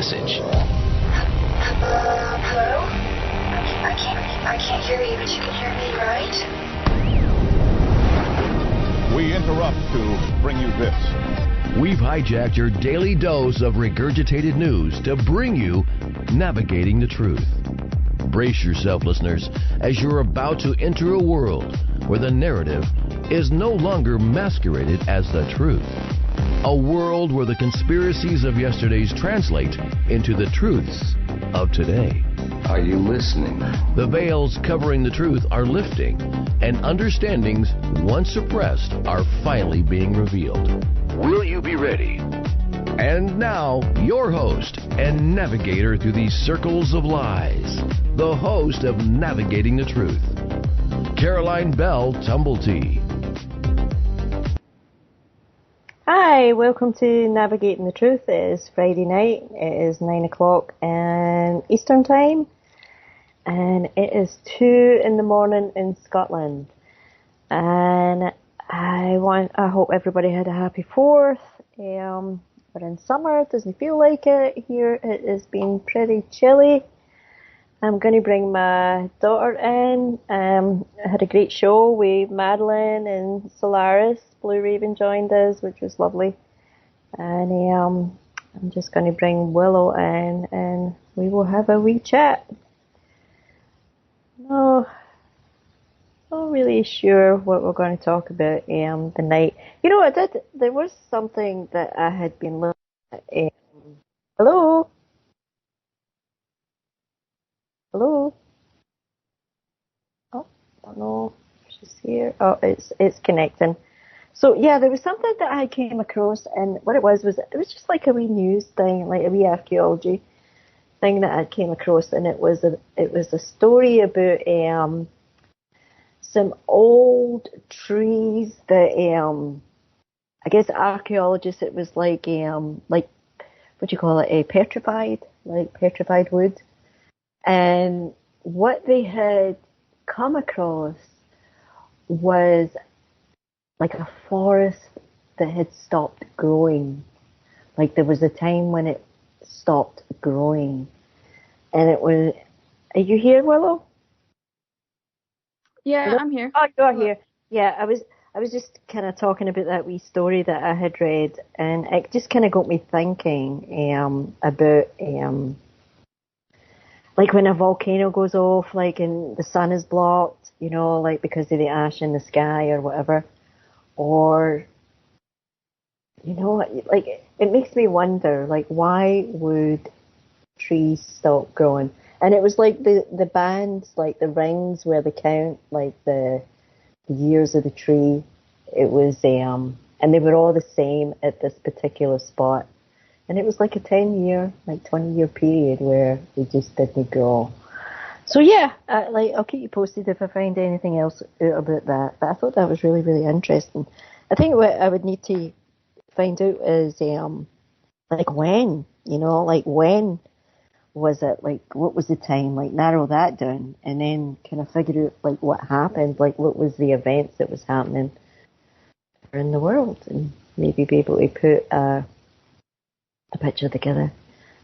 message. Hello? I can't hear you, but you can hear me, right? We interrupt to bring you this. We've hijacked your daily dose of regurgitated news to bring you Navigating the Truth. Brace yourself, listeners, as you're about to enter a world where the narrative is no longer masqueraded as the truth. A world where the conspiracies of yesterday's translate into the truths of today. Are you listening? The veils covering the truth are lifting, and understandings once suppressed are finally being revealed. Will you be ready? And now, your host and navigator through these circles of lies, the host of Navigating the Truth, Caroline Bell Tumblety. Hi, welcome to Navigating the Truth. It is Friday night. It is 9 o'clock Eastern Time, and it is 2 in the morning in Scotland. And I hope everybody had a happy 4th. We're in summer. It doesn't feel like it here. It has been pretty chilly. I'm going to bring my daughter in. I had a great show with Madeline and Solaris. Blue Raven joined us, which was lovely. And I'm just going to bring Willow in, and we will have a wee chat. No, not really sure what we're going to talk about tonight. You know, there was something that I had been looking at. Hello? Hello? Oh, I don't know if she's here. Oh, it's connecting. So yeah, there was something that I came across, and what it was just like a wee news thing, like a wee archaeology thing that I came across, and it was a story about some old trees that I guess archaeologists, it was like what do you call it, petrified wood. And what they had come across was like a forest that had stopped growing. Like there was a time when it stopped growing. And it was, are you here, Willow? Yeah, Hello? I'm here. Oh, you're here. Yeah, I was just kind of talking about that wee story that I had read, and it just kind of got me thinking about like when a volcano goes off, like and the sun is blocked, you know, like because of the ash in the sky or whatever, or you know, like it makes me wonder, like why would trees stop growing? And it was like the bands, like the rings where they count, like the years of the tree. It was and they were all the same at this particular spot. And it was like a 10-year, like 20-year period where they just didn't grow. So yeah, I'll keep you posted if I find anything else out about that. But I thought that was really, really interesting. I think what I would need to find out is like when, you know, like when was it, like what was the time, like narrow that down, and then kind of figure out like what happened, like what was the events that was happening in the world, and maybe be able to put a picture together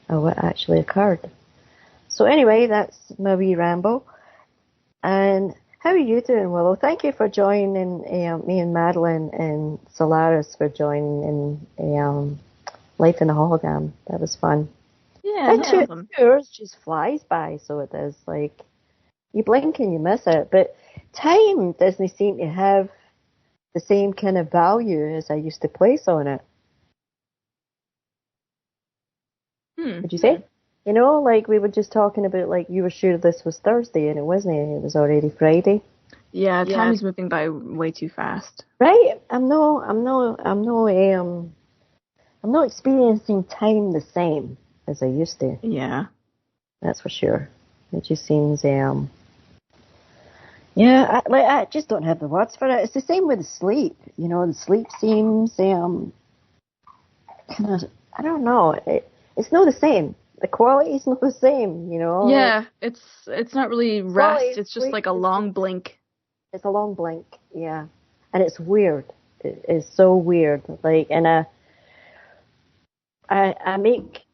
of what actually occurred. So anyway, that's my wee ramble. And how are you doing, Willow? Thank you for joining me and Madeline and Solaris for joining in Life in a Hologram. That was fun. Yeah, And no problem. 2 hours just flies by, so it does. Like, you blink and you miss it. But time doesn't seem to have the same kind of value as I used to place on it. Would you say? You know, like we were just talking about, like you were sure this was Thursday and it wasn't. It was already Friday. Yeah, time is moving by way too fast. Right? I'm not experiencing time the same as I used to. Yeah. That's for sure. It just seems, I just don't have the words for it. It's the same with sleep. You know, the sleep seems, kind of, I don't know. It's not the same. The quality's not the same, you know. Yeah, it's not really rest. It's just sleep, like a long blink. It's a long blink, yeah. And it's weird. It is so weird. Like, and I make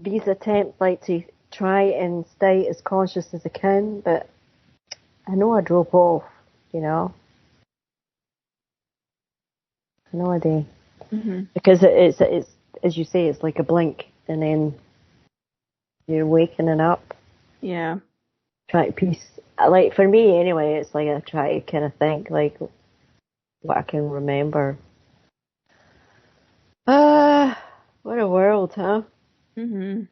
these attempts like to try and stay as conscious as I can, but I know I drop off, you know. I know I do. Mm-hmm. Because it's as you say, it's like a blink, and then you're waking up. Yeah. Try to piece, like for me anyway, it's like I try to kind of think like what I can remember. What a world, huh? Mm-hmm.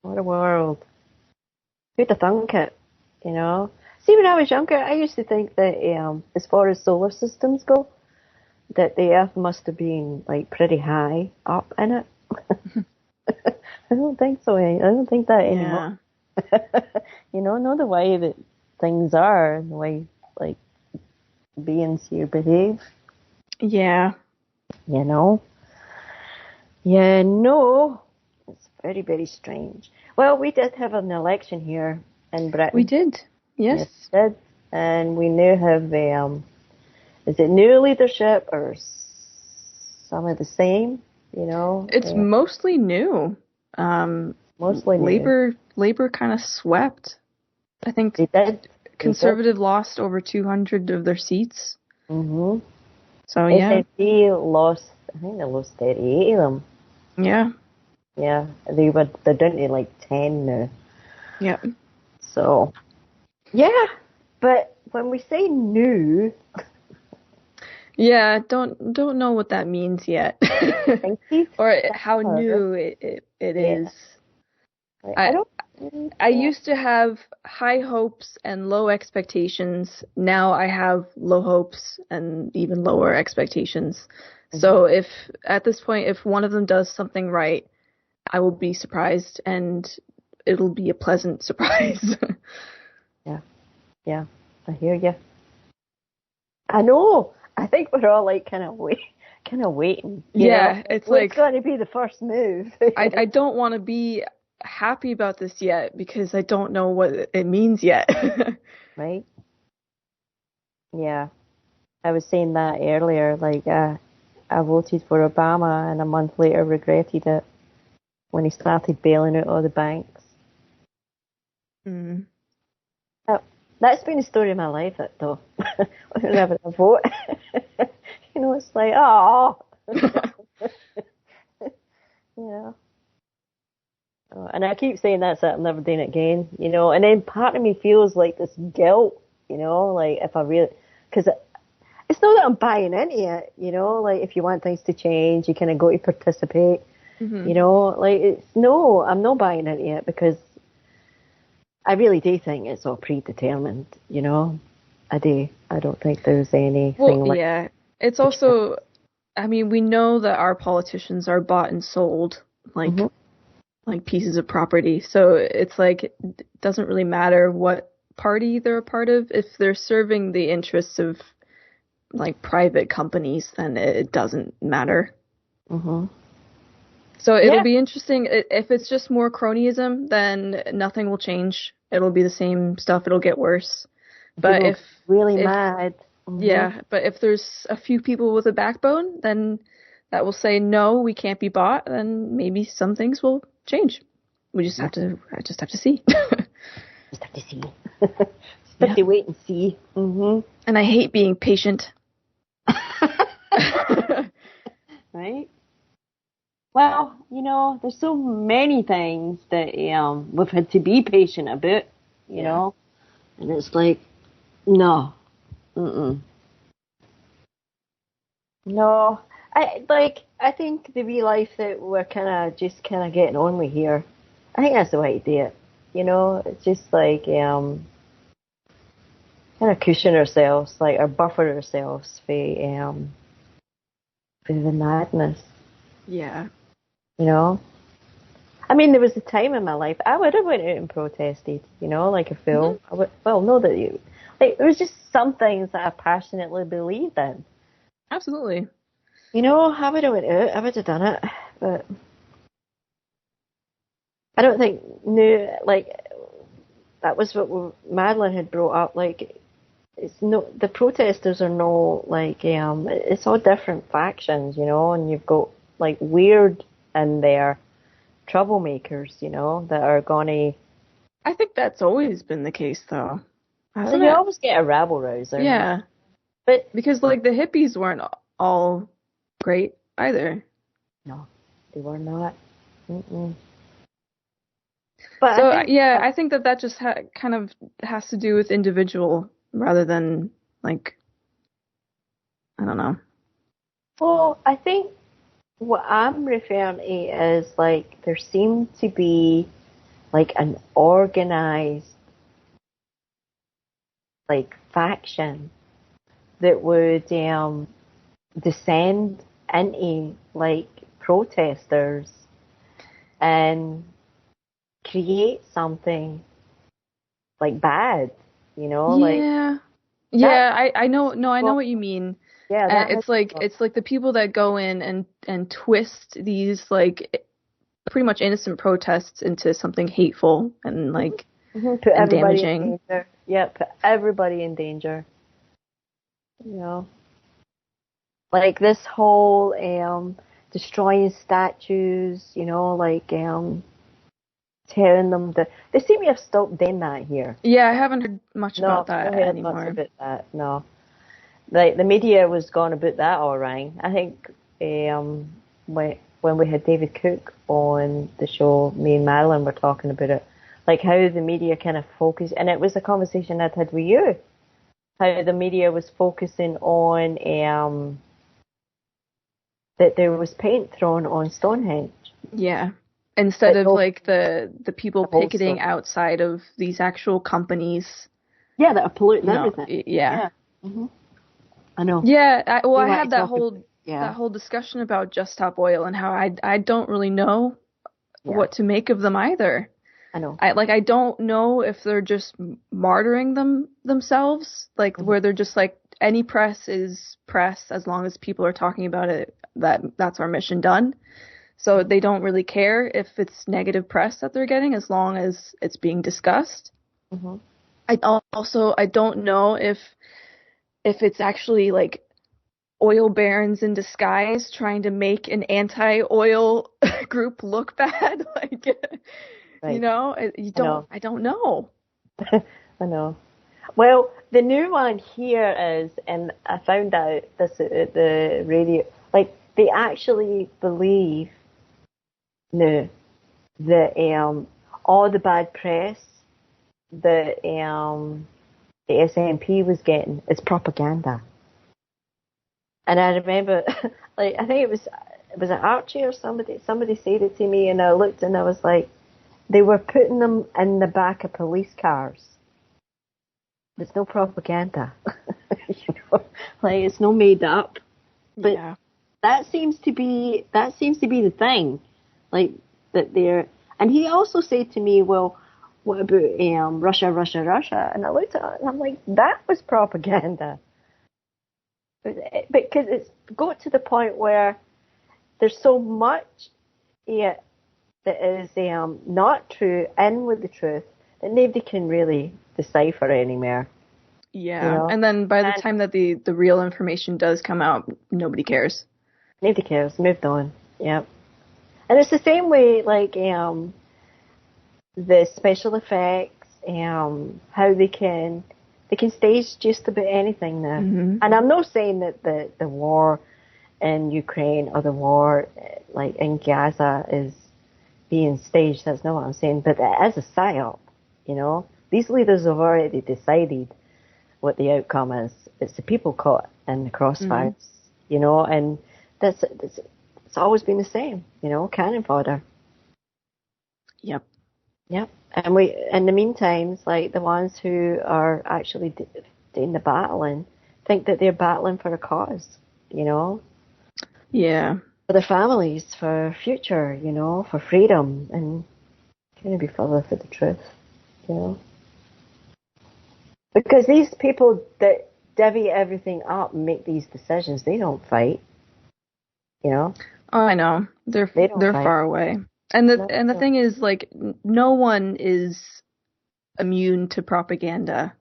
What a world. Who'd have thunk it, you know? See, when I was younger, I used to think that as far as solar systems go, that the Earth must have been like pretty high up in it. I don't think so. I don't think that anymore. You know, not the way that things are, and the way like beings here behave. Yeah. You know. Yeah, no. It's very, very strange. Well, we did have an election here in Britain. We did. Yes. We did. And we now have, is it new leadership or some of the same? You know? It's mostly new. Mostly new. Labor kind of swept. I think They did. Conservative lost over 200 of their seats. Mm-hmm. So, yeah. SNP lost, I think they lost 38 of them. Yeah. Yeah, they're down to like 10 now. Yeah. So, yeah, but when we say new, don't know what that means yet, or how new it is. I used to have high hopes and low expectations. Now I have low hopes and even lower expectations. Mm-hmm. So if at this point, if one of them does something right, I will be surprised, and it'll be a pleasant surprise. Yeah, I hear you. I know. I think we're all like kind of waiting. Yeah, it's like what's going to be the first move. I don't want to be happy about this yet because I don't know what it means yet. Right? Yeah, I was saying that earlier. Like, I voted for Obama, and a month later regretted it when he started bailing out all the banks. Mm. That's been the story of my life, though. Whenever I vote, you know, it's like, oh, yeah. And I keep saying that's it. I'm never doing it again, you know. And then part of me feels like this guilt, you know, like if I really, because it's not that I'm buying into it, you know. Like if you want things to change, you kind of go to participate, mm-hmm. you know. Like no, I'm not buying into it because I really do think it's all predetermined, you know. I do. I don't think there's anything like... yeah. It's also, I mean, we know that our politicians are bought and sold like Mm-hmm. like pieces of property. So it's like, it doesn't really matter what party they're a part of. If they're serving the interests of like private companies, then it doesn't matter. Mm-hmm. So it'll be interesting. If it's just more cronyism, then nothing will change. It'll be the same stuff. It'll get worse. But if mad. Mm-hmm. Yeah, but if there's a few people with a backbone, then that will say, no, we can't be bought, then maybe some things will change. I just have to see. Just have to see. Just have to wait and see. Mm-hmm. And I hate being patient. Right? Well, you know, there's so many things that we've had to be patient about, you know, and it's like, no, no. I think the wee life that we're kind of getting on with here, I think that's the way to do it. You know, it's just like kind of cushion ourselves, like or buffer ourselves for the madness. Yeah. You know? I mean, there was a time in my life I would have went out and protested, you know, like a fool. Mm-hmm. There was just some things that I passionately believed in. Absolutely. You know, I would have went out, I would have done it, but I don't think that was what Madeline had brought up, like, the protesters are no, like, it's all different factions, you know, and you've got, like, weird in there troublemakers, that are gonna. I think that's always been the case, though. So you always get a rabble rouser. Yeah. But because like the hippies weren't all great either. No, they were not. Mm-mm. But so I think that just kind of has to do with individual rather than like, I don't know. Well, I think what I'm referring to is like there seemed to be like an organized like faction that would descend into like protesters and create something like bad, Yeah. I know. No, I know what you mean. Yeah, it's like the people that go in and twist these like pretty much innocent protests into something hateful and like put and everybody damaging. in danger. Yeah, put everybody in danger. Like this whole destroying statues, like telling them that they seem to have stopped doing that here. Yeah, I haven't heard much about that anymore. Much about that, no. Like the media was going about that all right. I think when we had David Cook on the show, me and Madeline were talking about it, like how the media kind of focused, and it was a conversation I'd had with you, how the media was focusing on that there was paint thrown on Stonehenge. Yeah. Instead of like the people picketing outside of these actual companies. Yeah, that are polluting everything. Yeah. Mm-hmm. I know. Yeah, I had that whole discussion about Just Stop Oil and how I don't really know what to make of them either. I know. I don't know if they're just martyring themselves, like where they're just like any press is press as long as people are talking about it. That's our mission done. So they don't really care if it's negative press that they're getting as long as it's being discussed. Mm-hmm. I don't know if it's actually like oil barons in disguise trying to make an anti-oil group look bad. Like, right. I don't know. I know. Well, the new one here is, and I found out this at the radio, like they actually believe now that all the bad press that the SNP was getting is propaganda. And I remember, like, I think it was an Archie or somebody said it to me, and I looked and I was like, they were putting them in the back of police cars. There's no propaganda. Like it's no made up. But yeah. that seems to be the thing. Like that they're, and he also said to me, well, what about Russia? And I looked at it and I'm like, that was propaganda. Because it's got to the point where there's so much that is not true in with the truth that nobody can really decipher anymore. Yeah, and then by the time that the real information does come out, nobody cares. Nobody cares. Moved on. Yep. And it's the same way, like the special effects, how they can stage just about anything now. Mm-hmm. And I'm not saying that the war in Ukraine or the war like in Gaza is being staged. That's not what I'm saying. But it is a psyop. These leaders have already decided what the outcome is. It's the people caught in the crossfires. Mm-hmm. And it's always been the same. Cannon fodder. Yep. Yep. And we, in the meantime, like the ones who are actually doing the battling, think that they're battling for a cause, Yeah. For their families, for future, for freedom, and kind of be further for the truth, Because these people that divvy everything up and make these decisions, they don't fight, Oh, I know. They're far away. And the thing is, like, no one is immune to propaganda.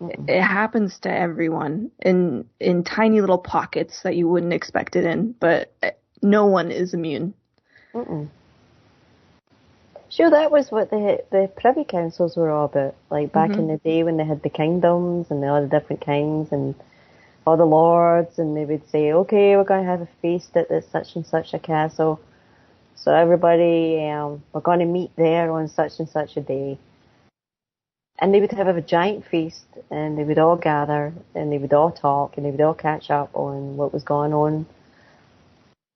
Mm-mm. It happens to everyone in tiny little pockets that you wouldn't expect it in, but no one is immune. Mm-mm. Sure, that was what the Privy Councils were all about. Like back in the day when they had the kingdoms and all the different kings and all the lords, and they would say, okay, we're going to have a feast at this such and such a castle. So everybody, we're going to meet there on such and such a day. And they would have a giant feast, and they would all gather, and they would all talk, and they would all catch up on what was going on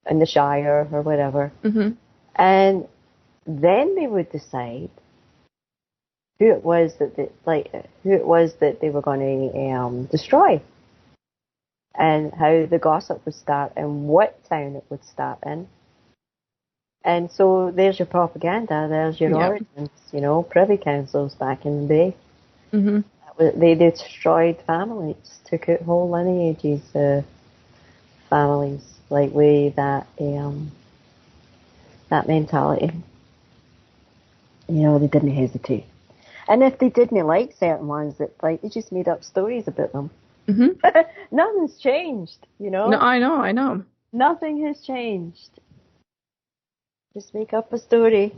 in the Shire or whatever. And then they would decide who it was that they were going to destroy, and how the gossip would start, and what town it would start in. And so there's your propaganda, there's your origins, Privy Councils back in the day. They destroyed families, took out whole lineages of families, like with that mentality. They didn't hesitate. And if they didn't like certain ones, they just made up stories about them. Nothing's changed, No, I know. Nothing has changed. Just make up a story,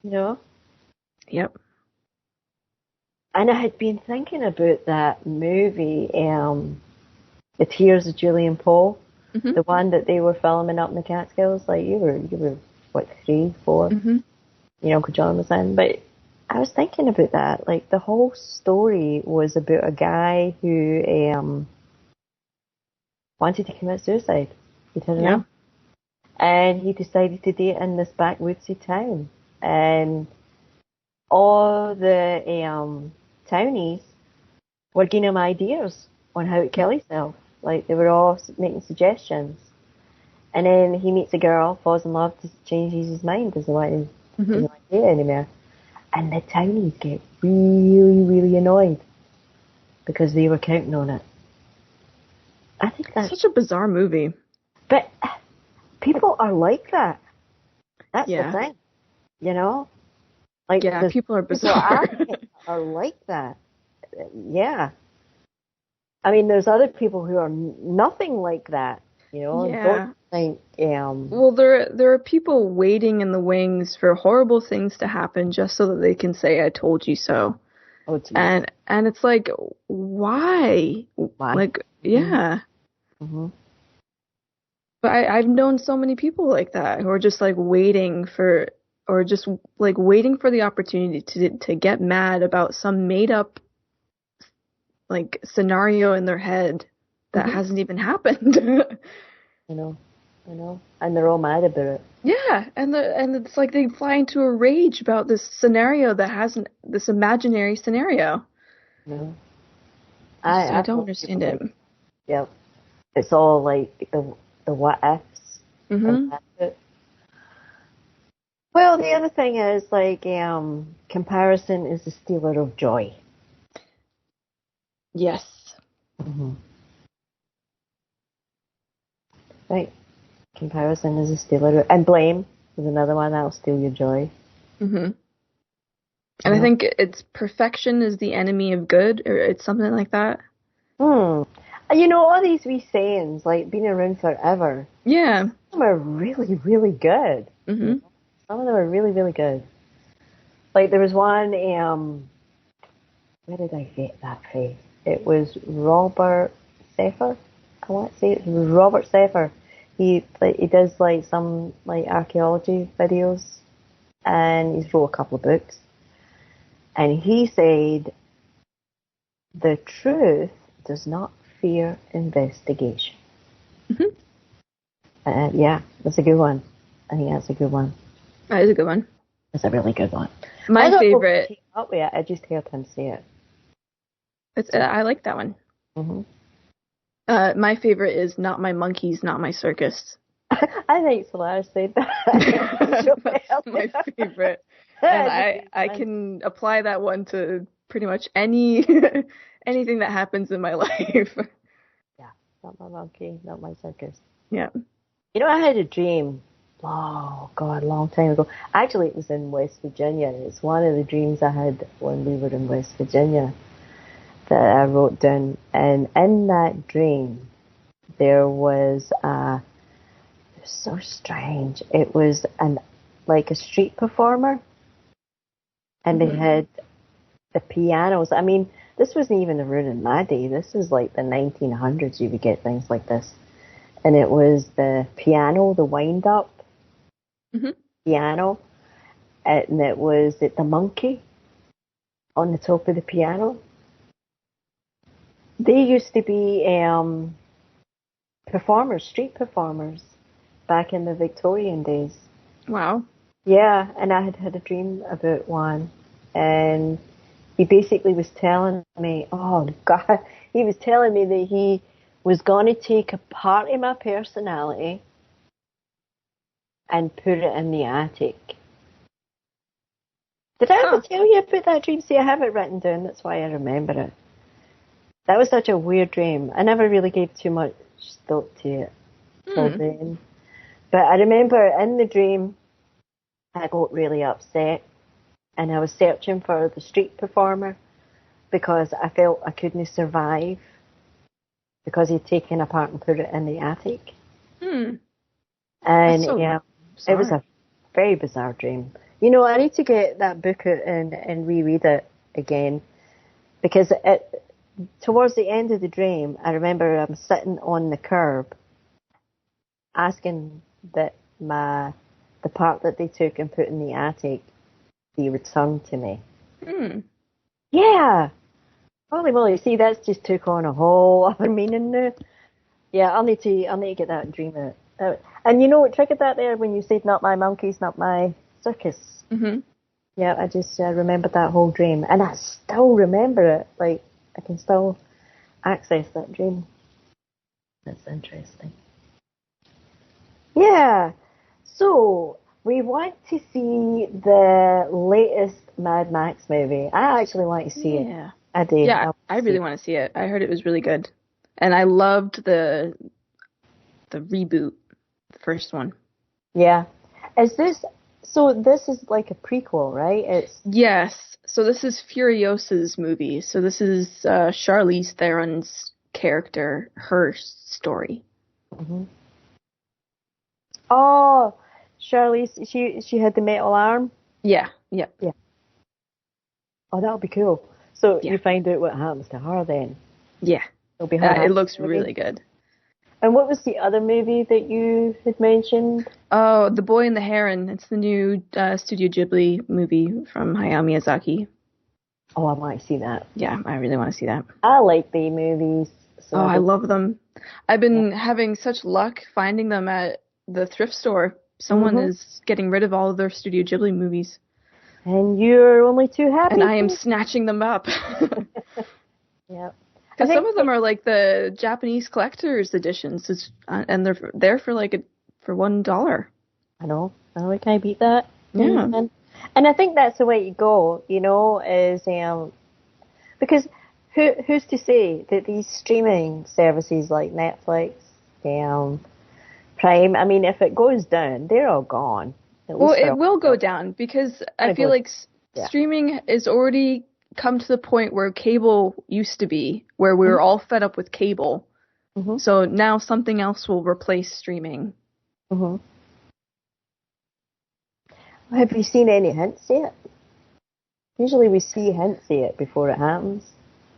Yep. And I had been thinking about that movie, The Tears of Julian Paul, the one that they were filming up in the Catskills. Like you were what, 3, 4? Uncle John was in. But I was thinking about that. Like the whole story was about a guy who wanted to commit suicide. He turned around. And he decided to do it in this backwoodsy town. And all the townies were giving him ideas on how to kill himself. Like, they were all making suggestions. And then he meets a girl, falls in love, changes his mind, doesn't want to do it anymore. And the townies get really, really annoyed because they were counting on it. I think that's such a bizarre movie. But people are like that. That's the thing, Like, people are bizarre. People are like that. Yeah. I mean, there's other people who are nothing like that, Don't think, Well, there are people waiting in the wings for horrible things to happen just so that they can say, "I told you so." Oh, geez. And it's like, why? Like, But I've known so many people like that who are just like waiting for the opportunity to get mad about some made up like scenario in their head that hasn't even happened. I know, and they're all mad about it. Yeah, and it's like they fly into a rage about this scenario that hasn't, this imaginary scenario. No, I don't understand it. Yep, it's all like the what ifs. Well, the other thing is like comparison is the stealer of joy. Yes. Right. Comparison is a stealer, and blame is another one that'll steal your joy. And I think it's perfection is the enemy of good, or it's something like that. All these wee sayings, like, been around forever. Yeah. Some of them are really, really good. Some of them are really, really good. Like, there was one, where did I get that phrase? It was Robert Seffer. I want to say it was Robert Seffer. He does, like, some, like, archaeology videos, and he's wrote a couple of books. And he said, the truth does not fear investigation. Yeah, that's a good one. I think that's a good one. That is a good one. That's a really good one. My favorite. I just heard him say it. I like that one. My favorite is not my monkeys, not my circus. I think Solar said that. That's my favorite. And I can apply that one to pretty much anything that happens in my life. Yeah, not my monkey, not my circus. Yeah. I had a dream. Oh, God, a long time ago. Actually, it was in West Virginia. It's one of the dreams I had when we were in West Virginia that I wrote down. And in that dream, there was it was so strange. It was like a street performer, and they had the pianos. I mean, this wasn't even in my day. This was like the 1900s. You would get things like this, and it was the piano, the wind-up piano, and it was the monkey on the top of the piano. They used to be performers, street performers, back in the Victorian days. Wow. Yeah, and I had a dream about one, and he basically was telling me, oh God, he was telling me that he was going to take a part of my personality and put it in the attic. Did I ever tell you about that dream? See, I have it written down, that's why I remember it. That was such a weird dream. I never really gave too much thought to it till then. But I remember in the dream, I got really upset, and I was searching for the street performer because I felt I couldn't survive because he'd taken apart and put it in the attic. And so yeah, bizarre. it was a very bizarre dream. You know, I need to get that book out and reread it again, because towards the end of the dream, I remember I'm sitting on the curb asking that the part that they took and put in the attic be returned to me. Yeah. Holy moly, see, that's just took on a whole other meaning now. Yeah, I'll need to get that dream out. And you know what triggered that there when you said not my monkeys, not my circus? Yeah, I just remembered that whole dream, and I still remember it. Like, I can still access that dream. That's interesting. Yeah. So, we want to see the latest Mad Max movie. I actually want to see it. I do. Yeah, I really want to see it. I heard it was really good. And I loved the reboot, the first one. Yeah. So this is like a prequel, right? Yes. So this is Furiosa's movie. So this is Charlize Theron's character, her story. Oh, Charlize, she had the metal arm? Yeah. Oh, that'll be cool. So you find out what happens to her then? Yeah. It'll be her. It looks really good. And what was the other movie that you had mentioned? Oh, The Boy and the Heron. It's the new Studio Ghibli movie from Hayao Miyazaki. Oh, I want to see that. Yeah, I really want to see that. I like the movies. So I love them. I've been having such luck finding them at the thrift store. Someone is getting rid of all of their Studio Ghibli movies. And you're only too happy. And I am snatching them up. Yeah. Because some of them are like the Japanese collector's editions, and they're there for for $1. I know. We can't beat that. Yeah. And I think that's the way to go, you know, is because who's to say that these streaming services like Netflix, Prime, I mean, if it goes down, they're all gone. Well, it will go down because I feel like streaming is already come to the point where cable used to be, where we were all fed up with cable. So now something else will replace streaming. Have you seen any hints yet? Usually we see hints yet before it happens.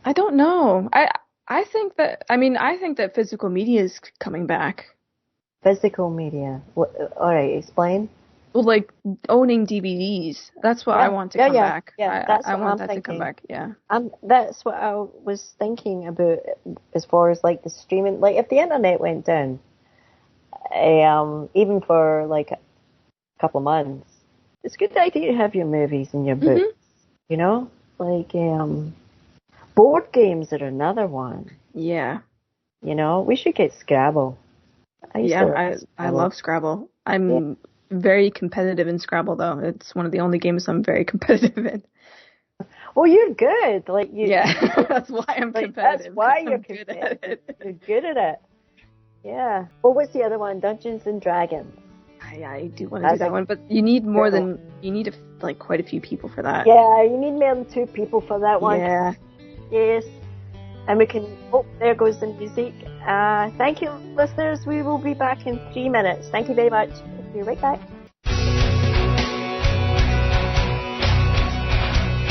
I don't know. I think that physical media is coming back. Physical media? What, all right, explain. Well, like owning DVDs. That's what I want to come back. Yeah, that's I what want I'm that thinking. to come back. Yeah. That's what I was thinking about as far as like the streaming. Like if the internet went down, even for like a couple of months, it's a good idea to have your movies and your books. You know, like board games are another one. Yeah. You know, we should get Scrabble. I love Scrabble. I'm very competitive in Scrabble, though. It's one of the only games I'm very competitive in. Well, you're good. Like that's why I'm competitive. That's why you're good competitive. at it. You're good at it. Yeah. Well, what's the other one? Dungeons and Dragons. I do want to do that one, but you need like quite a few people for that. Yeah, you need more than 2 people for that one. Yeah. Yes. And we can, there goes the music. Thank you, listeners. We will be back in 3 minutes. Thank you very much. We'll be right back.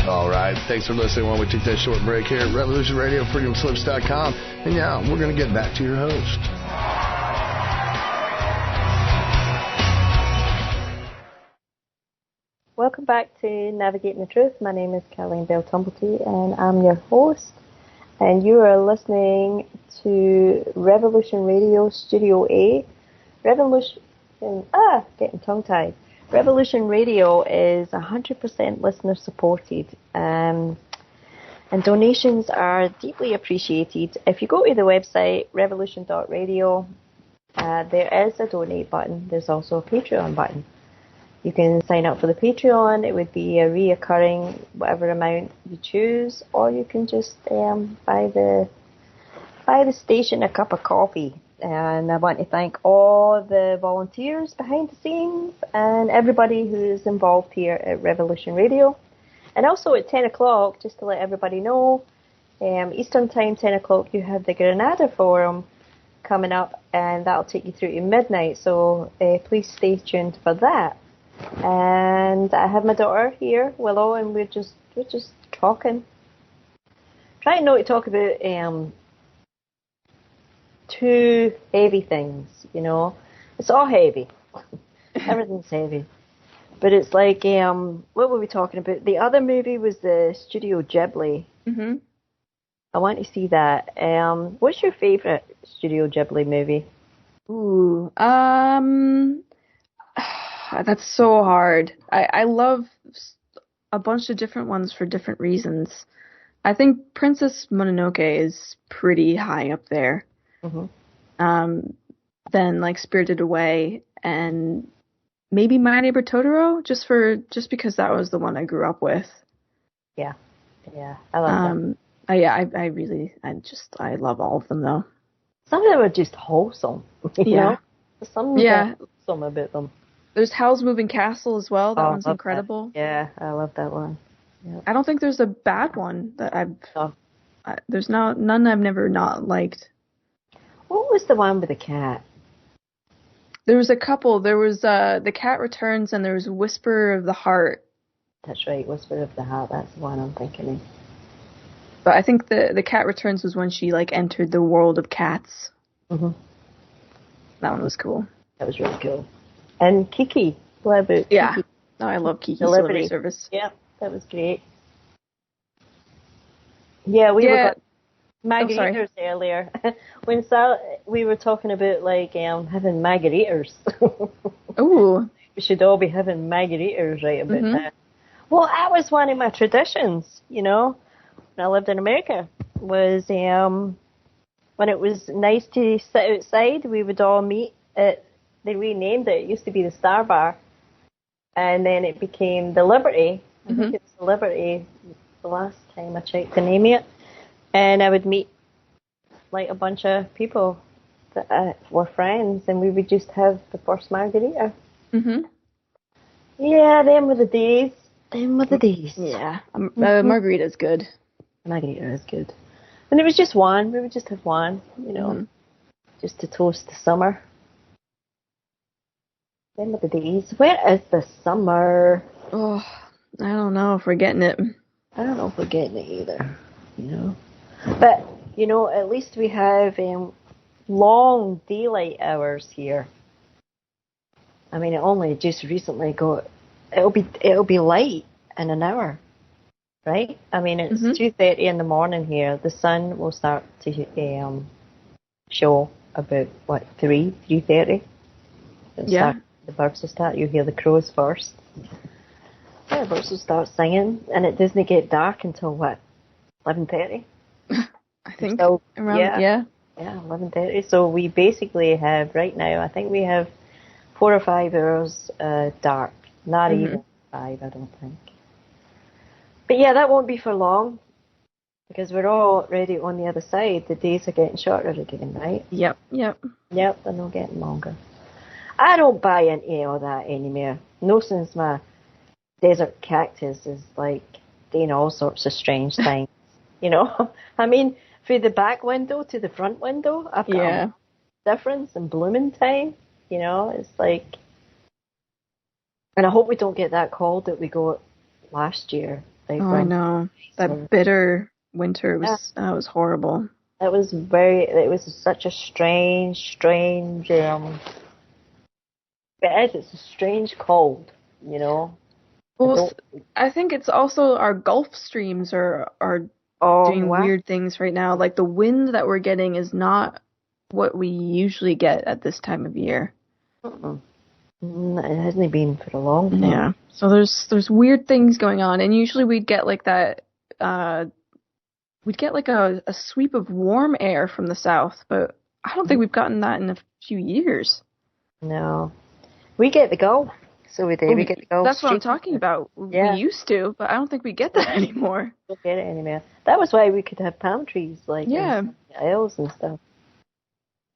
All right. Thanks for listening while we take that short break here at Revolution Radio, freedomslips.com. And yeah, we're going to get back to your host. Welcome back to Navigating the Truth. My name is Colleen Bell Tumblety, and I'm your host. And you are listening to Revolution Radio Studio A. Getting tongue-tied. Revolution Radio is 100% listener supported, and donations are deeply appreciated. If you go to the website revolution.radio, there is a donate button. There's also a Patreon button. You can sign up for the Patreon. It would be a reoccurring whatever amount you choose, or you can just buy the station a cup of coffee. And I want to thank all the volunteers behind the scenes and everybody who's involved here at Revolution Radio. And also at 10 o'clock, just to let everybody know, Eastern Time, 10 o'clock, you have the Granada Forum coming up, and that'll take you through to midnight. So please stay tuned for that. And I have my daughter here, Willow, and we're just talking. Trying not to talk about too heavy things, you know. It's all heavy. Everything's heavy. But it's like, what were we talking about? The other movie was the Studio Ghibli. Mm-hmm. I want to see that. What's your favourite Studio Ghibli movie? Ooh, that's so hard. I love a bunch of different ones for different reasons. I think Princess Mononoke is pretty high up there. Mm-hmm. Then like Spirited Away and maybe My Neighbor Totoro, just because that was the one I grew up with. Yeah, I love that. I love all of them though. Some of them are just wholesome. You know? Some wholesome about them. There's Howl's Moving Castle as well. That one's incredible. That. Yeah, I love that one. Yep. I don't think there's a bad one that there's none I've never not liked. What was the one with the cat? There was a couple. There was The Cat Returns, and there was Whisper of the Heart. That's right, Whisper of the Heart. That's the one I'm thinking of. But I think the Cat Returns was when she like entered the world of cats. Mm-hmm. That one was cool. That was really cool. And Kiki. What about Kiki? Yeah. No, I love Kiki's Delivery Service. Yeah, that was great. Yeah, we were margaritas earlier. When we were talking about like having margaritas. Ooh. We should all be having margaritas right about that. Well, that was one of my traditions, you know, when I lived in America, was when it was nice to sit outside, we would all meet at, they renamed it. It used to be the Star Bar, and then it became the Liberty. I think it was the Liberty the last time I checked to name it. And I would meet like a bunch of people that were friends, and we would just have the first margarita. Yeah, them were the days. Yeah, margarita's good. Margarita is good. And it was just one. We would just have one, you know, just to toast the summer. Them were the days. Where is the summer? Oh, I don't know if we're getting it. I don't know if we're getting it either, you know. But, you know, at least we have long daylight hours here. I mean, it only just recently it'll be light in an hour, right? I mean, it's 2:30 in the morning here. The sun will start to show about, 3:30? Yeah. The birds will start, you hear the crows first. Yeah, the birds will start singing, and it doesn't get dark until, 11:30? I think so, around, yeah, 11:30. So we basically have, right now, I think we have 4 or 5 hours dark. Not even 5, I don't think. But yeah, that won't be for long, because we're already on the other side. The days are getting shorter again, right? Yep, they're not getting longer. I don't buy into all that anymore. No, since my desert cactus is like doing all sorts of strange things. You know, I mean, through the back window to the front window, I've got a difference in blooming time. You know, it's like, and I hope we don't get that cold that we got last year. Like, Oh, I know. That bitter winter was horrible. It was such a strange, it's a strange cold, you know. Well, I think it's also our Gulf streams are doing weird things right now. Like the wind that we're getting is not what we usually get at this time of year. It hasn't been for a long time. Yeah. So there's weird things going on, and usually we'd get like that. We'd get like a sweep of warm air from the south, but I don't think we've gotten that in a few years. No, we get the Gulf. So we do. We get the Gulf. That's what I'm talking about. Yeah. We used to, but I don't think we get that anymore. We don't get it anymore. That was why we could have palm trees, like in the Isles and stuff.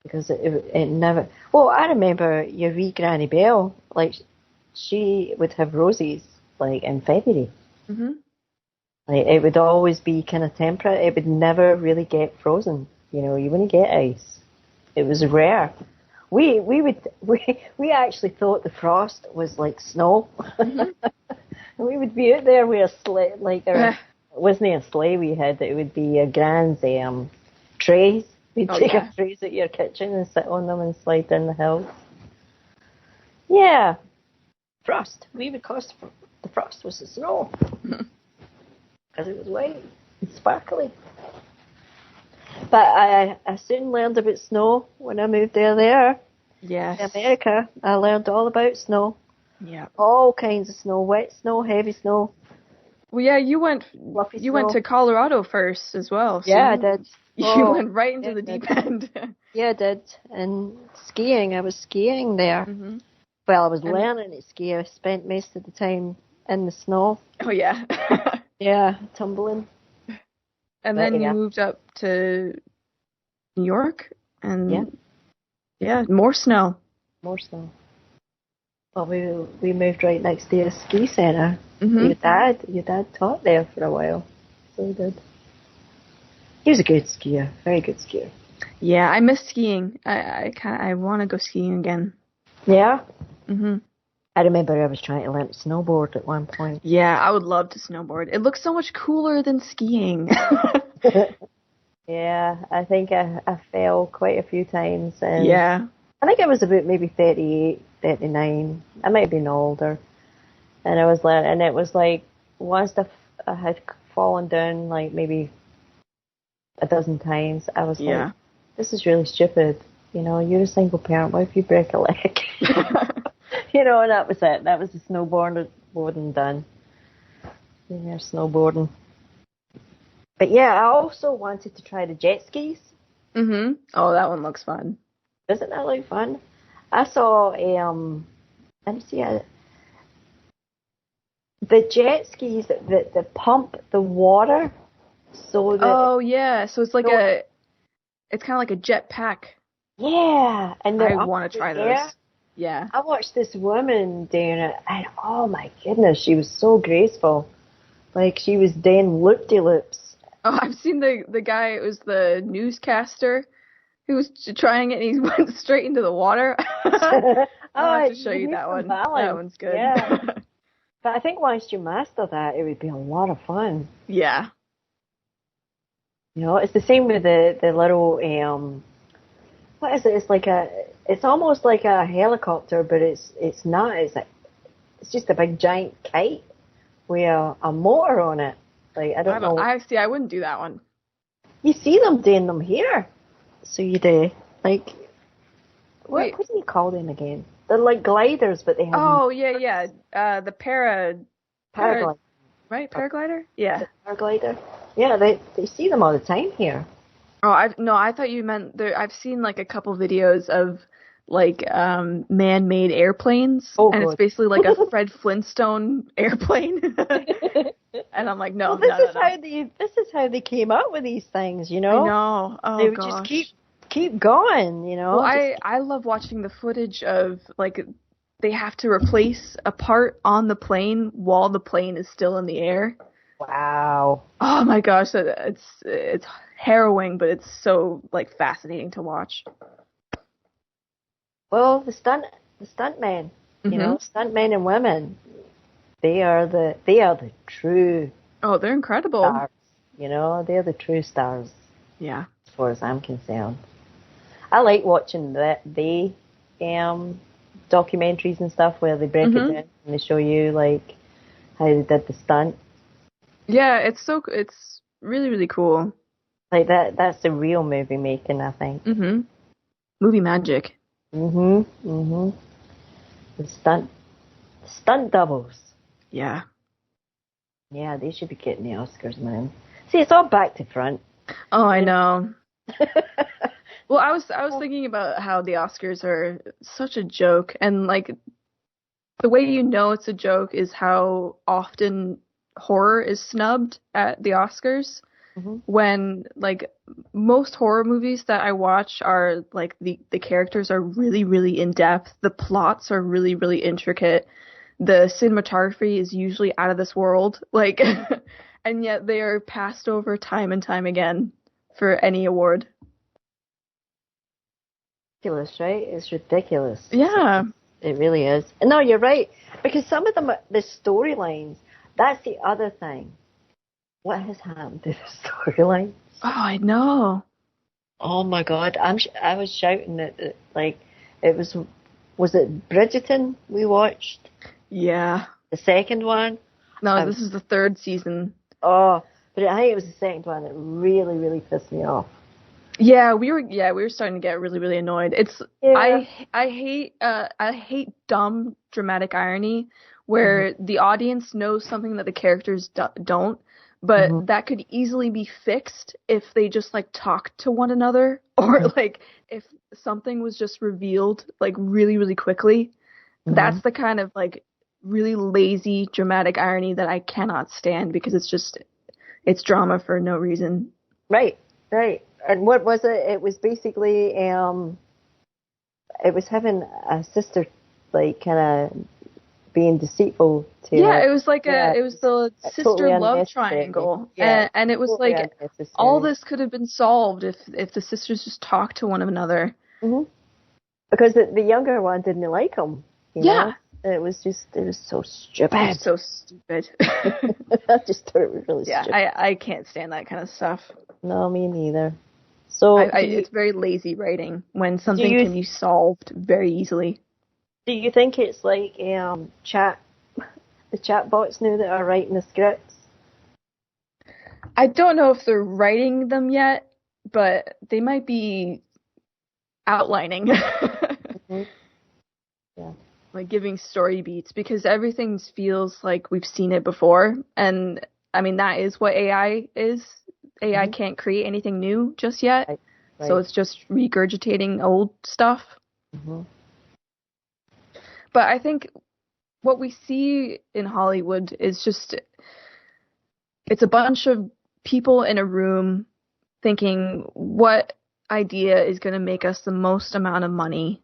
Because it never. Well, I remember your wee Granny Bell. Like she would have roses like in February. Mm-hmm. Like it would always be kind of temperate. It would never really get frozen. You know, you wouldn't get ice. It was rare. We we actually thought the frost was like snow. Mm-hmm. We would be out there with a sleigh, like it wasn't a sleigh we had. It would be a grand's trays. We'd take our trays out your kitchen and sit on them and slide down the hills. Yeah, frost. We would call the frost was the snow because it was white and sparkly. But I soon learned about snow when I moved there. Yes. In America, I learned all about snow. Yeah. All kinds of snow, wet snow, heavy snow. Well, yeah, you went to Colorado first as well. So yeah, I did. You went right into the deep end. Yeah, I did. And skiing, I was skiing there. Mm-hmm. Well, I was learning to ski. I spent most of the time in the snow. Oh, yeah. Yeah, tumbling. And then you moved up to New York, and more snow. More snow. Well, we moved right next to a ski centre. Mm-hmm. Your dad taught there for a while, so he did. He was a good skier, very good skier. Yeah, I miss skiing. I want to go skiing again. Yeah. Mhm. I remember I was trying to learn to snowboard at one point. Yeah, I would love to snowboard. It looks so much cooler than skiing. Yeah, I think I fell quite a few times. And yeah. I think I was about maybe 38, 39. I might have been older. And I was learning, and it was like, once I had fallen down like maybe a dozen times, I was like, this is really stupid. You know, you're a single parent. What if you break a leg? You know, and that was it. That was the snowboarding done. Yeah, snowboarding. But yeah, I also wanted to try the jet skis. Mm-hmm. Oh, that one looks fun. Doesn't that look fun? I saw let me see the jet skis that pump the water so that. Oh yeah, so it's like it's kind of like a jet pack. Yeah, and I want to try those. Yeah. I watched this woman doing it, and oh my goodness, she was so graceful. Like she was doing loop-de-loops. Oh, I've seen the guy. It was the newscaster who was trying it, and he went straight into the water. I'll have to show you that one. Balance. That one's good. Yeah. But I think once you master that, it would be a lot of fun. Yeah. You know, it's the same with the little what is it? It's almost like a helicopter, but it's not. It's just a big giant kite with a motor on it. Like I don't know. I wouldn't do that one. You see them doing them here, so you do. Like what do you call them again? They're like gliders, but they have. Oh yeah. The paraglider. Right, paraglider. Yeah. The paraglider. Yeah, they see them all the time here. Oh, I thought you meant I've seen like a couple videos of like man-made airplanes, and it's basically like a Fred Flintstone airplane. And I'm like, no, this is how they came up with these things, you know. I know. Oh, they would just keep going, you know. Well, I love watching the footage of like they have to replace a part on the plane while the plane is still in the air. Wow. Oh my gosh, it's harrowing, but it's so like fascinating to watch. Well, the stuntmen, you know, stuntmen and women, they are the true Oh, they're incredible. Stars. You know, they're the true stars, Yeah. as far as I'm concerned. I like watching documentaries and stuff where they break it down and they show you like how they did the stunt. Yeah, it's really, really cool. Like that's the real movie making, I think. Movie magic. The stunt doubles. Yeah. Yeah, they should be getting the Oscars, man. See, it's all back to front. Oh, I know. Well, I was thinking about how the Oscars are such a joke, and like the way you know it's a joke is how often horror is snubbed at the Oscars. When like most horror movies that I watch are like the characters are really, really in depth, the plots are really, really intricate, the cinematography is usually out of this world, like, and yet they are passed over time and time again for any award. Ridiculous, right? It's ridiculous. Yeah. It really is. No, you're right. Because some of them, the storylines, that's the other thing. What has happened to the storylines? Oh, I know. Oh my God. I was shouting at it, like, was it Bridgerton we watched? Yeah. The second one? No, this is the third season. Oh, but I think it was the second one that really, really pissed me off. Yeah, we were starting to get really, really annoyed. I hate dumb dramatic irony where the audience knows something that the characters don't, but that could easily be fixed if they just like talked to one another, or like if something was just revealed like really, really quickly. That's the kind of like really lazy dramatic irony that I cannot stand, because it's drama for no reason. Right. And what was it? It was basically, it was having a sister, like, kind of being deceitful to. Yeah, it was like it was the sister totally love triangle, yeah, and it was totally like all this could have been solved if the sisters just talked to one another. Because the younger one didn't like him. Yeah. It was so stupid. It was so stupid. I just thought it was really stupid. Yeah, I can't stand that kind of stuff. No, me neither. So it's very lazy writing when something can be solved very easily. Do you think it's like the chat bots now that are writing the scripts? I don't know if they're writing them yet, but they might be outlining. Yeah. Like giving story beats, because everything feels like we've seen it before. And I mean, that is what AI is. AI can't create anything new just yet. Right. So it's just regurgitating old stuff. But I think what we see in Hollywood is just, it's a bunch of people in a room thinking what idea is going to make us the most amount of money.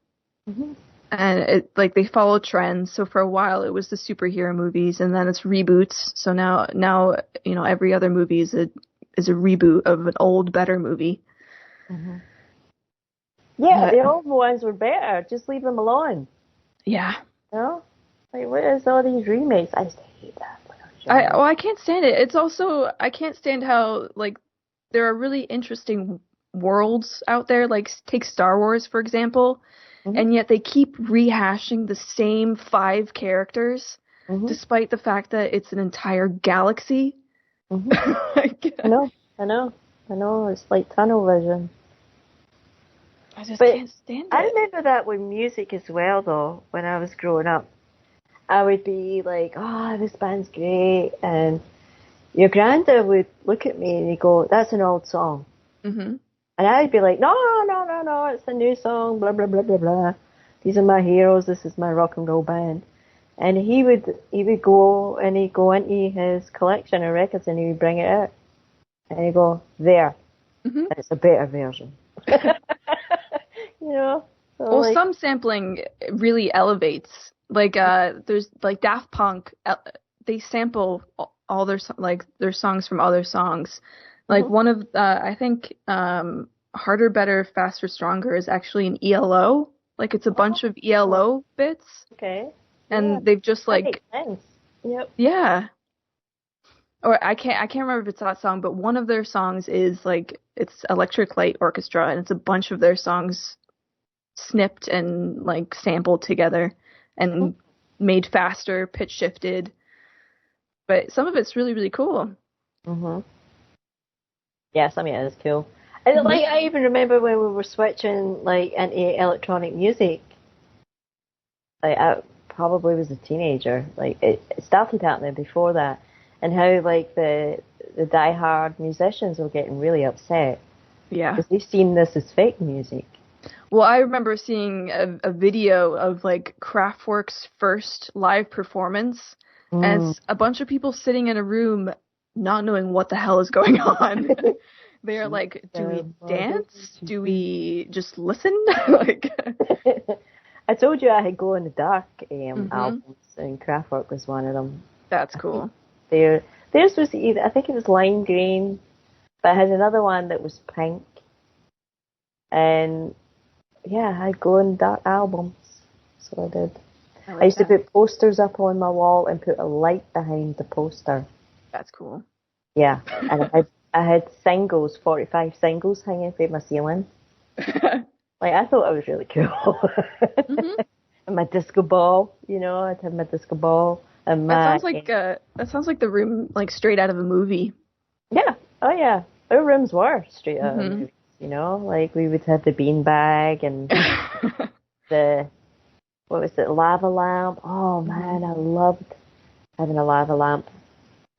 And they follow trends. So for a while it was the superhero movies, and then it's reboots. So now every other movie is a reboot of an old, better movie. Yeah, the old ones were better. Just leave them alone. Yeah. No? Like, what is all these remakes? I just hate that. I can't stand it. It's also, I can't stand how, like, there are really interesting worlds out there. Like, take Star Wars, for example. And yet they keep rehashing the same 5 characters, despite the fact that it's an entire galaxy. I know. It's like tunnel vision. I just can't stand it. I remember that with music as well, though, when I was growing up. I would be like, oh, this band's great. And your granddad would look at me and he'd go, that's an old song. And I'd be like, no, it's a new song, blah, blah, blah, blah, blah. These are my heroes. This is my rock and roll band. And he would go and he'd go into his collection of records and he would bring it out. And he'd go, there. It's a better version. So well, some sampling really elevates. Like, there's like Daft Punk, they sample all their songs from other songs. Like one of, I think, Harder, Better, Faster, Stronger is actually an ELO. Like, it's a bunch of ELO bits. Okay. And they've just like... That makes sense. Yep. Yeah. or I can't remember if it's that song, but one of their songs is like it's Electric Light Orchestra, and it's a bunch of their songs snipped and like sampled together and made faster, pitch shifted. But some of it's really, really cool. Mhm. Yeah, some of it is cool. And like I even remember when we were switching like into electronic music. Like I probably was a teenager. Like it started happening before that, and how like the diehard musicians were getting really upset. Yeah. Because they've seen this as fake music. Well, I remember seeing a video of like Kraftwerk's first live performance, and it's a bunch of people sitting in a room not knowing what the hell is going on. They are like, do we dance? Do we just listen? Like, I told you I had Glow in the Dark albums, and Kraftwerk was one of them. That's cool. Theirs was either, I think it was lime green, but I had another one that was pink. And yeah, I had Glow in the Dark albums, so I did. I used to put posters up on my wall and put a light behind the poster. That's cool. Yeah, and I had singles, 45 singles hanging from my ceiling. Like, I thought I was really cool. And my disco ball, I'd have my disco ball. And that sounds like the room, like, straight out of a movie. Yeah. Oh, yeah. Our rooms were straight out of movies, Like, we would have the beanbag and lava lamp. Oh, man, I loved having a lava lamp.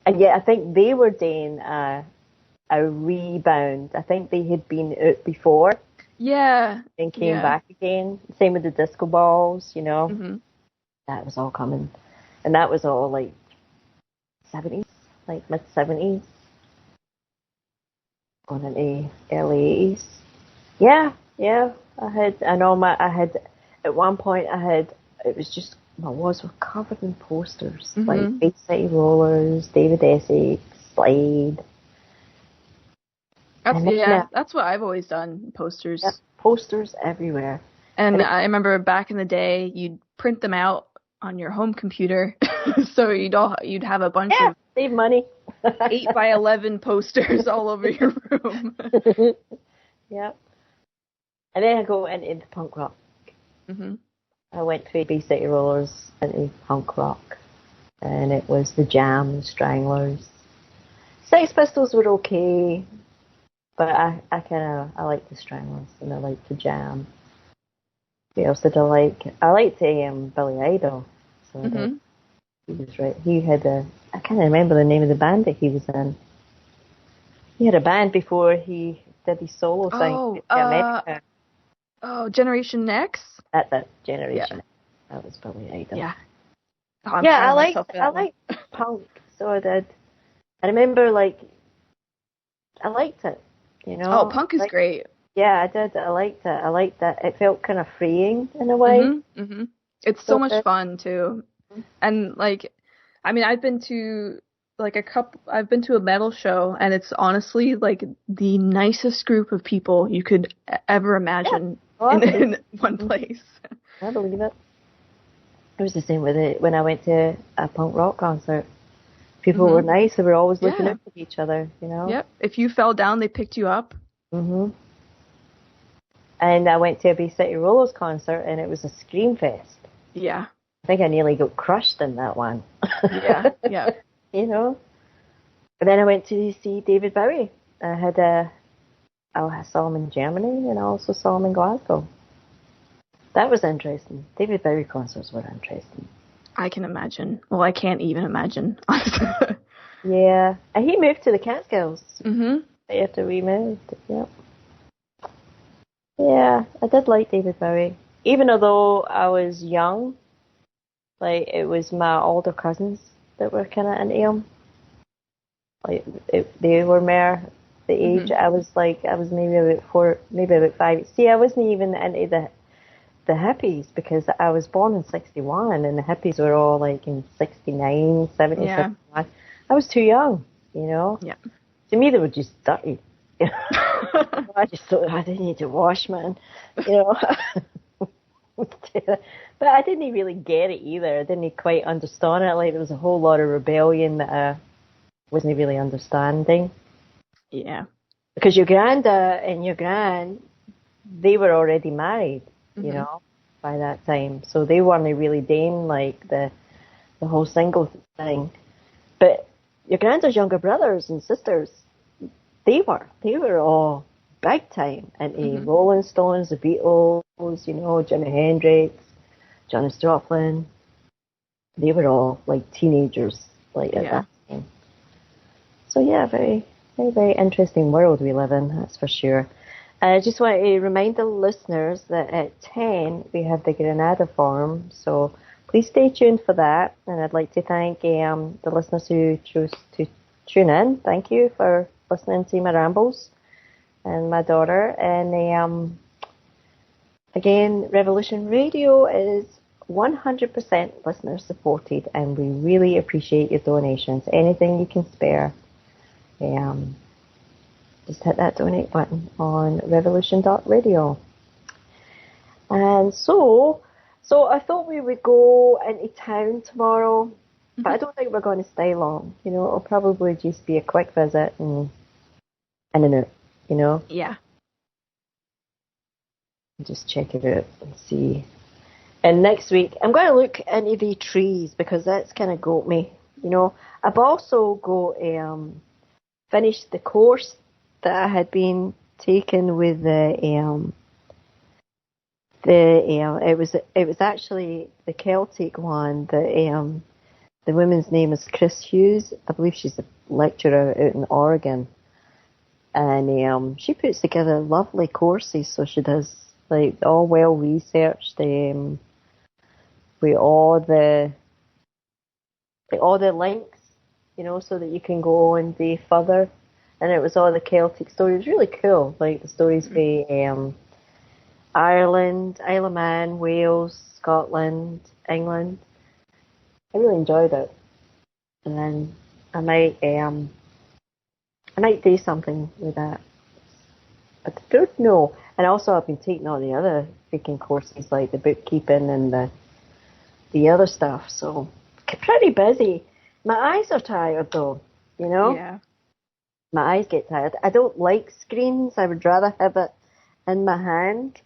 And yeah, I think they were doing a rebound. I think they had been out before. Yeah. And came back again. Same with the disco balls, That was all coming. And that was all like 70s, like mid-70s. Going into early 80s. Yeah. At one point it was just, my walls were covered in posters. Like Bay City Rollers, David Essex, Slade. That's what I've always done, posters. Yeah, posters everywhere. And I remember back in the day, you'd print them out on your home computer, so you'd have a bunch of save money 8x11 posters all over your room. Yep. And then I go into the punk rock. I went through Bay City Rollers into punk rock, and it was the Jam, the Stranglers. Sex Pistols were okay. But I like the Stranglers and I like the Jam. What else did I like? I liked Billy Idol. So he was right. He had I can't remember the name of the band that he was in. He had a band before he did his solo thing in America. Oh, Generation X? That's it, Generation X. That was Billy Idol. Yeah. I liked punk, so I did. I remember I liked it. Oh, punk is great. Yeah, I did. I liked it. I liked that. It felt kind of freeing in a way. It's so much fun too. And I've been to a metal show, and it's honestly like the nicest group of people you could ever imagine in one place. I believe it. It was the same with it when I went to a punk rock concert. People were nice. They were always looking out for each other, Yep. If you fell down, they picked you up. And I went to a Bay City Rollers concert, and it was a scream fest. Yeah. I think I nearly got crushed in that one. Yeah. But then I went to see David Bowie. I saw him in Germany, and I also saw him in Glasgow. That was interesting. David Bowie concerts were interesting. I can imagine. Well, I can't even imagine. Yeah. And he moved to the Catskills. After we moved. Yep. Yeah, I did like David Bowie. Even although I was young, it was my older cousins that were kind of into him. They were more the age. I was maybe about 4, maybe about 5. See, I wasn't even into the hippies, because I was born in 61 and the hippies were all in 69, 70, 71. I was too young, Yeah. To me, they were just dirty. I just thought, I didn't need to wash, man. But I didn't really get it either. I didn't quite understand it. There was a whole lot of rebellion that wasn't really understanding. Yeah. Because your granda and your gran, they were already married, you know, by that time. So they weren't really doing like the whole single thing. But your granda's younger brothers and sisters, they were all big time into Rolling Stones, the Beatles, you know, Jimi Hendrix, Johnny Joplin. They were all like teenagers, like at that time. So yeah, very, very, very interesting world we live in, that's for sure. I just want to remind the listeners that at 10 we have the Granada Forum, so please stay tuned for that. And I'd like to thank the listeners who chose to tune in. Thank you for listening to my rambles and my daughter. And again, Revolution Radio is 100% listener supported, and we really appreciate your donations. Anything you can spare. Just hit that donate button on revolution.radio. And so I thought we would go into town tomorrow, but I don't think we're going to stay long. You know, it'll probably just be a quick visit and in and out, you know? Yeah. Just check it out and see. And next week, I'm going to look into the trees because that's kind of got me, you know. I've also got finished the course that I had been taking with it was actually the Celtic one. The woman's name is Chris Hughes. I believe she's a lecturer out in Oregon, and she puts together lovely courses. So she does like all well researched, with all the links, you know, so that you can go and do further. And it was all the Celtic stories. Really cool, like the stories by Ireland, Isle of Man, Wales, Scotland, England. I really enjoyed it. And then I might do something with that. But I don't know. And also I've been taking all the other freaking courses, like the bookkeeping and the other stuff. So pretty busy. My eyes are tired though, you know? Yeah. My eyes get tired. I don't like screens. I would rather have it in my hand.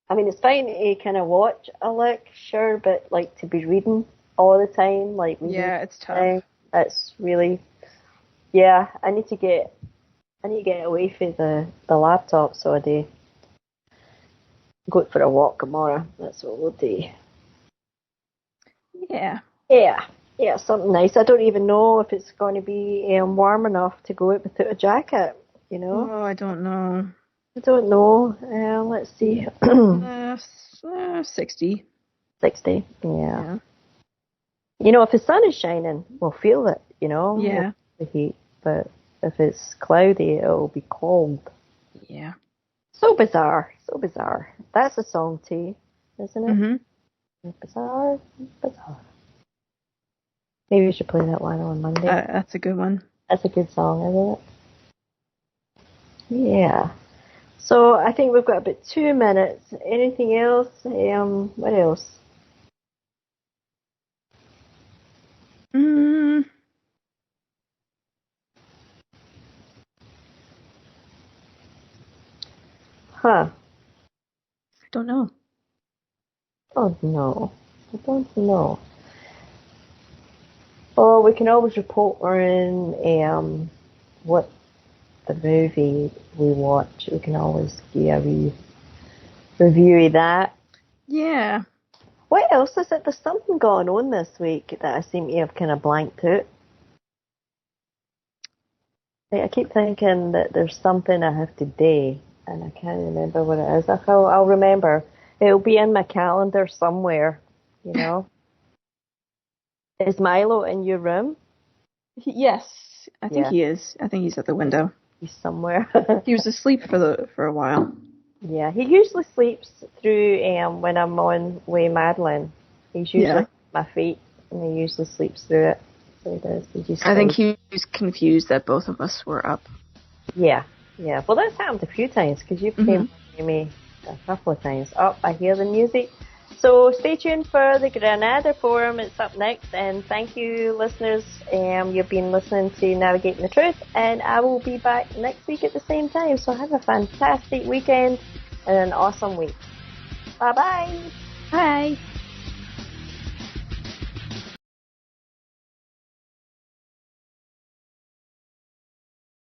I mean, it's fine to kind of watch a lecture, but like to be reading all the time, like it's tough. That's really, yeah. I need to get away from the laptop, so I do. Go out for a walk tomorrow. That's what we'll do. Yeah. Yeah, something nice. I don't even know if it's going to be warm enough to go out without a jacket, you know? Oh, I don't know. Let's see. 60. 60, yeah. You know, if the sun is shining, we'll feel it, you know? Yeah. The heat. But if it's cloudy, it'll be cold. Yeah. So bizarre. That's a song too, isn't it? Mm-hmm. Bizarre. Maybe we should play that one on Monday. That's a good one. That's a good song, isn't it? Yeah. So I think we've got about 2 minutes. Anything else? What else? Huh. I don't know. Oh no. I don't know. Oh, we can always report on what the movie we watch. We can always do a review of that. Yeah. What else is it? There's something going on this week that I seem to have kind of blanked out. I keep thinking that there's something I have to do, and I can't remember what it is. I'll remember. It'll be in my calendar somewhere, you know. Is Milo in your room? Yes, I think he is. I think he's at the window. He's somewhere. He was asleep for a while. Yeah, he usually sleeps through when I'm on with Madeline. He's usually at my feet, and he usually sleeps through it. So he does. I think he was confused that both of us were up. Yeah. Well, that's happened a few times because you've came to me a couple of times. Oh, I hear the music. So stay tuned for the Granada Forum. It's up next. And thank you, listeners. You've been listening to Navigating the Truth. And I will be back next week at the same time. So have a fantastic weekend and an awesome week. Bye-bye. Bye.